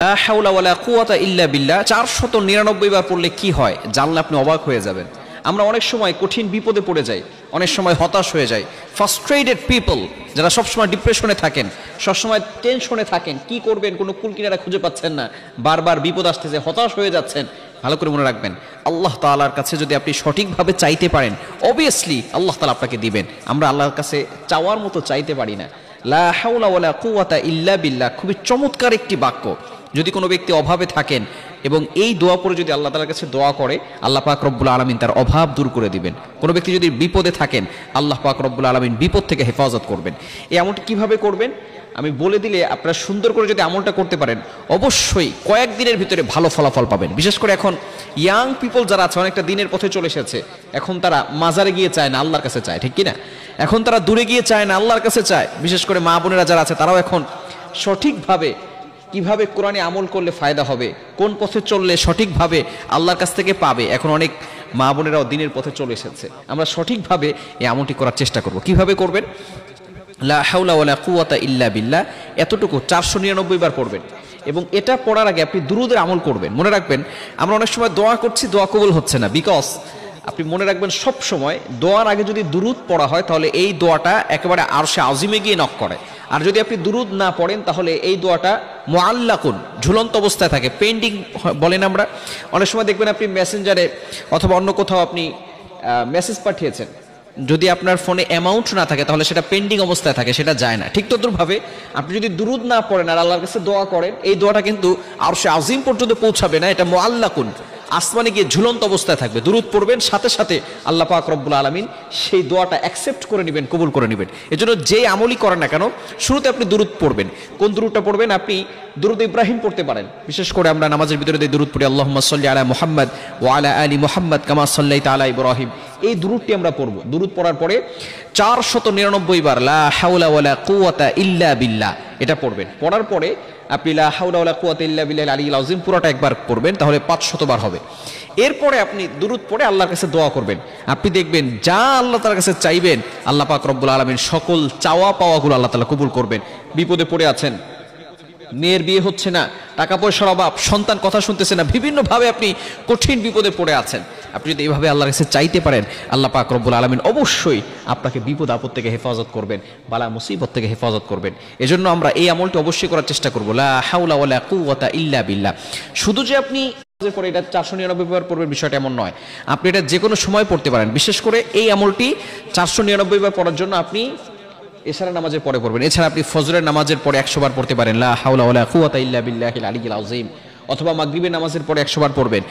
লা হাওলা ওয়ালা কুওয়াতা ইল্লা বিল্লাহ 499 বার পড়লে কি হয় জানলে আপনি অবাক হয়ে যাবেন। আমরা অনেক সময় কঠিন বিপদে পড়ে যাই, অনেক সময় হতাশ হয়ে যাই। ফ্রাস্ট্রেটেড পিপল, যারা সবসময় ডিপ্রেশনে থাকেন, সবসময় টেনশনে থাকেন, কি করবেন কোনো কুলকিনারা খুঁজে পাচ্ছেন না, বারবার বিপদ আসতেছে, হতাশ হয়ে যাচ্ছেন। ভালো করে মনে রাখবেন, আল্লাহ তাআলার কাছে যদি আপনি সঠিকভাবে চাইতে পারেন, অবভিয়াসলি আল্লাহ তাআলা আপনাকে দিবেন। আমরা আল্লাহর কাছে চাওয়ার মতো চাইতে পারি না। লা হাওলা ওয়ালা কুওয়াতা ইল্লা বিল্লাহ খুবই চমৎকার একটি বাক্য। যদি কোনো ব্যক্তি অভাবে থাকেন এবং এই দোয়া পড়ে যদি আল্লাহ তাআলার কাছে দোয়া করে, আল্লাহ পাক রব্বুল আলামিন তার অভাব দূর করে দিবেন। কোনো ব্যক্তি যদি বিপদে থাকেন, আল্লাহ পাক রব্বুল আলামিন বিপদ থেকে হেফাজত করবেন। এই আমলটি কিভাবে করবেন আমি বলে দিলে আপনারা সুন্দর করে যদি আমলটা করতে পারেন, অবশ্যই কয়েকদিনের ভিতরে ভালো ফলাফল পাবেন। বিশেষ করে এখন ইয়াং পিপল যারা আছে, অনেকটা দিনের পথে চলে এসেছে, এখন তারা মাজারে গিয়ে চায় না, আল্লাহর কাছে চায়, ঠিক কিনা? এখন তারা দূরে গিয়ে চায় না, আল্লাহর কাছে চায়। বিশেষ করে মা বোনেরা যারা আছে, তারাও এখন সঠিকভাবে কিভাবে কোরআনে আমল করলে ফায়দা হবে, কোন পথে চললে সঠিকভাবে আল্লাহর কাছ থেকে পাবে, এখন অনেক মা বোনেরাও দিনের পথে চলে এসেছে। আমরা সঠিকভাবে এই আমলটি করার চেষ্টা করব। কিভাবে করবেন? লা হাওলা ওয়ালা কুওয়াতা ইল্লা বিল্লাহ এতটুকু 499 বার পড়বেন। এবং এটা পড়ার আগে আপনি দুরুদের আমল করবেন। মনে রাখবেন, আমরা অনেক সময় দোয়া করছি, দোয়া কবুল হচ্ছে না, বিকজ আপনি মনে রাখবেন সব সময় দোয়ার আগে যদি দুরুদ পড়া হয়, তাহলে এই দোয়াটা একেবারে আরশে আজিমে গিয়ে নক করে। আর যদি আপনি দুরুদ না পড়েন, তাহলে এই দোয়াটা মুআল্লাকুন, ঝুলন্ত অবস্থায় থাকে, পেন্ডিং বলেন আমরা। অনেক সময় দেখবেন আপনি মেসেঞ্জারে অথবা অন্য কোথাও আপনি মেসেজ পাঠিয়েছেন, যদি আপনার ফোনে অ্যামাউন্ট না থাকে, তাহলে সেটা পেন্ডিং অবস্থায় থাকে, সেটা যায় না। ঠিক তদ্রুপভাবে আপনি যদি দুরুদ না পড়েন আর আল্লাহর কাছে দোয়া করেন, এই দোয়াটা কিন্তু আরশে আজিম পর্যন্ত পৌঁছাবে না, এটা মুআল্লাকুন, আসমানে গিয়ে ঝুলন্ত অবস্থায় থাকবে। দুরুদ পড়বেন, সাথে সাথে আল্লাহ পাক রব্বুল আলামিন সেই দোয়াটা অ্যাকসেপ্ট করে নেবেন, কবুল করে নেবেন। এজন্য যেই আমলই করেন না কেন, শুরুতে আপনি দুরুদ পড়বেন। কোন দুরুদটা পড়বেন? আপনি দুরুদ ইব্রাহিম পড়তে পারেন। বিশেষ করে আমরা নামাজের ভিতরে দিয়ে দুরুদ পড়ি, আল্লাহুম্মা সাল্লি আলা মুহাম্মাদ ওয়া আলা আলি মুহাম্মাদ কামা সাল্লাইতা আলা ইব্রাহিম। এই দুরুদটি আমরা পড়ব। দুরুদ পড়ার পরে 499 বার লা হাওলা ওয়ালা কুওয়াতা ইল্লা বিল্লাহ এটা পড়বেন। পড়ার পরে আপনি লা হাওলা ওয়ালা কুওয়াতা ইল্লা বিল্লাহিল আলিয়্যিল আযীম পুরোটা একবার পড়বেন, তাহলে 500 বার হবে। এরপরে আপনি দুরুদ পড়ে আল্লাহর কাছে দোয়া করবেন। আপনি দেখবেন যা আল্লাহ তাআলার কাছে চাইবেন, আল্লাহ পাক রব্বুল আলামিন সকল চাওয়া পাওয়াগুলো আল্লাহ তাআলা কবুল করবেন। বিপদে পড়ে আছেন, মেয়ের বিয়ে হচ্ছে না, টাকা পয়সার অভাব, সন্তান কথা শুনতেছে না, বিভিন্নভাবে আপনি কঠিন বিপদে পড়ে আছেন, আপনি যদি এইভাবে আল্লাহর কাছে চাইতে পারেন, আল্লাহ পাক রব্বুল আলামিন অবশ্যই আপনাকে বিপদ আপদ থেকে হেফাজত করবেন, বালা মুসিবত থেকে হেফাজত করবেন। এজন্য আমরা এই আমলটি অবশ্যই করার চেষ্টা করব, লা হাওলা ওয়ালা কুওয়াতা ইল্লা বিল্লাহ। শুধু যে আপনি পরে এটা 499 বার পড়বেন বিষয়টা এমন নয়, আপনি এটা যে কোনো সময় পড়তে পারেন। বিশেষ করে এই আমলটি 499 বার পড়ার জন্য আপনি এশারা নামাজের পরে পড়বেন। এছাড়া আপনি ফজরের নামাজের পরে 100 বার পড়তে পারেন, লা হাওলা ওয়ালা কুওয়াতা ইল্লা বিল্লাহিল আলিয়্যিল আযীম, অথবা মাগরিবের নামাজের পরে 100 বার পড়বেন।